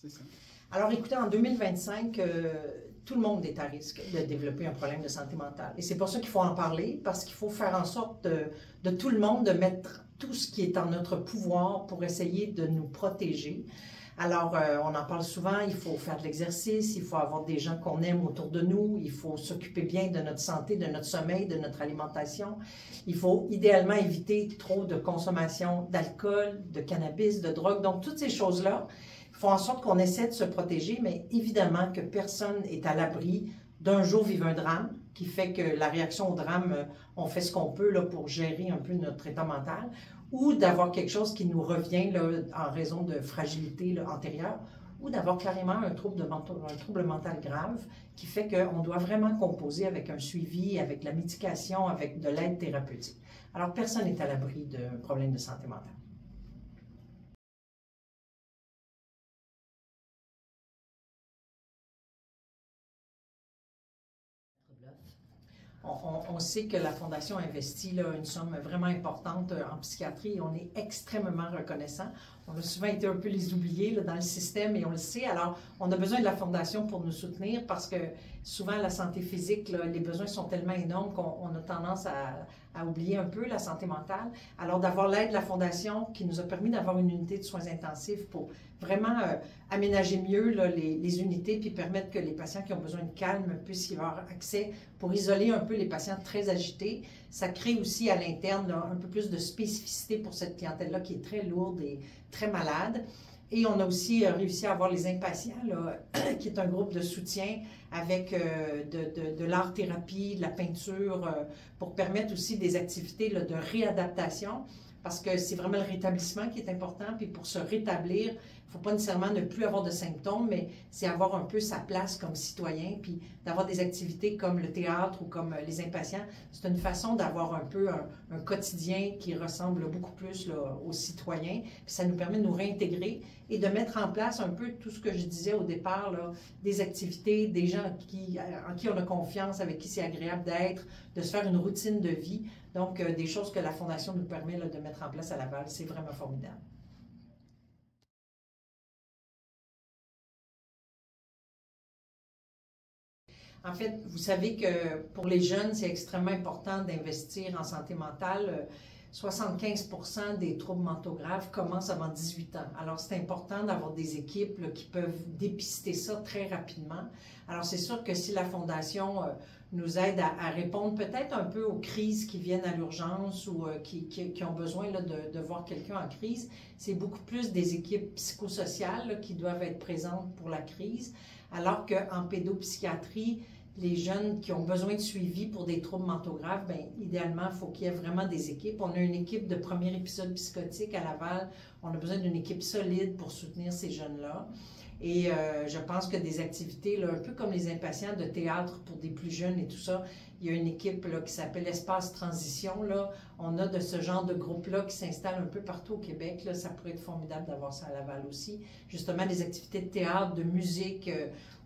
C'est ça. Alors, écoutez, en 2025, tout le monde est à risque de développer un problème de santé mentale. Et c'est pour ça qu'il faut en parler, parce qu'il faut faire en sorte de tout le monde de mettre tout ce qui est en notre pouvoir pour essayer de nous protéger. Alors, on en parle souvent, il faut faire de l'exercice, il faut avoir des gens qu'on aime autour de nous, il faut s'occuper bien de notre santé, de notre sommeil, de notre alimentation. Il faut idéalement éviter trop de consommation d'alcool, de cannabis, de drogue. Donc, toutes ces choses-là font en sorte qu'on essaie de se protéger, mais évidemment que personne n'est à l'abri d'un jour vivre un drame, qui fait que la réaction au drame, on fait ce qu'on peut là, pour gérer un peu notre état mental, ou d'avoir quelque chose qui nous revient là, en raison de fragilité là, antérieure, ou d'avoir carrément un trouble mental grave qui fait qu'on doit vraiment composer avec un suivi, avec la médication, avec de l'aide thérapeutique. Alors, personne n'est à l'abri d'un problème de santé mentale. On sait que la Fondation investit là, une somme vraiment importante en psychiatrie et on est extrêmement reconnaissant. On a souvent été un peu les oubliés là, dans le système et on le sait. Alors, on a besoin de la Fondation pour nous soutenir parce que souvent, la santé physique, là, les besoins sont tellement énormes qu'on a tendance à oublier un peu la santé mentale. Alors, d'avoir l'aide de la Fondation qui nous a permis d'avoir une unité de soins intensifs pour vraiment aménager mieux là, les unités puis permettre que les patients qui ont besoin de calme puissent y avoir accès pour isoler un peu les patients très agités. Ça crée aussi à l'interne un peu plus de spécificité pour cette clientèle-là qui est très lourde et très malade. Et on a aussi réussi à avoir les Impatients, là, qui est un groupe de soutien avec de l'art-thérapie, de la peinture, pour permettre aussi des activités là, de réadaptation, parce que c'est vraiment le rétablissement qui est important. Puis pour se rétablir, il ne faut pas nécessairement ne plus avoir de symptômes, mais c'est avoir un peu sa place comme citoyen, puis d'avoir des activités comme le théâtre ou comme les Impatients. C'est une façon d'avoir un peu un quotidien qui ressemble beaucoup plus là, aux citoyens. Puis ça nous permet de nous réintégrer et de mettre en place un peu tout ce que je disais au départ, là, des activités, des gens en qui on a confiance, avec qui c'est agréable d'être, de se faire une routine de vie. Donc, des choses que la Fondation nous permet là, de mettre en place à Laval, c'est vraiment formidable. En fait, vous savez que pour les jeunes, c'est extrêmement important d'investir en santé mentale. 75% des troubles mentaux graves commencent avant 18 ans. Alors, c'est important d'avoir des équipes là, qui peuvent dépister ça très rapidement. Alors, c'est sûr que si la Fondation nous aide à répondre peut-être un peu aux crises qui viennent à l'urgence ou qui ont besoin là, de voir quelqu'un en crise, c'est beaucoup plus des équipes psychosociales là, qui doivent être présentes pour la crise, alors qu'en pédopsychiatrie, les jeunes qui ont besoin de suivi pour des troubles mentaux graves, bien, idéalement, il faut qu'il y ait vraiment des équipes. On a une équipe de premier épisode psychotique à Laval. On a besoin d'une équipe solide pour soutenir ces jeunes-là. Et je pense que des activités, là, un peu comme les Impatients de théâtre pour des plus jeunes et tout ça, il y a une équipe là, qui s'appelle Espace Transition. Là. On a de ce genre de groupe-là qui s'installe un peu partout au Québec. Là. Ça pourrait être formidable d'avoir ça à Laval aussi. Justement, des activités de théâtre, de musique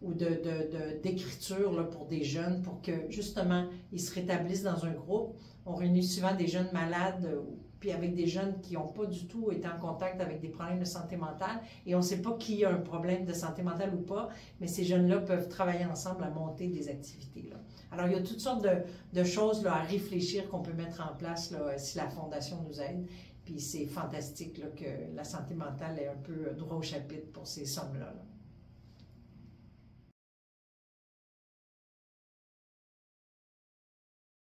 ou d'écriture pour des jeunes pour que, justement, ils se rétablissent dans un groupe. On réunit souvent des jeunes malades puis avec des jeunes qui n'ont pas du tout été en contact avec des problèmes de santé mentale. Et on ne sait pas qui a un problème de santé mentale ou pas, mais ces jeunes-là peuvent travailler ensemble à monter des activités. Là. Alors, il y a toutes sortes de choses là, à réfléchir qu'on peut mettre en place là, si la Fondation nous aide. Puis c'est fantastique là, que la santé mentale ait un peu droit au chapitre pour ces sommes-là. Là.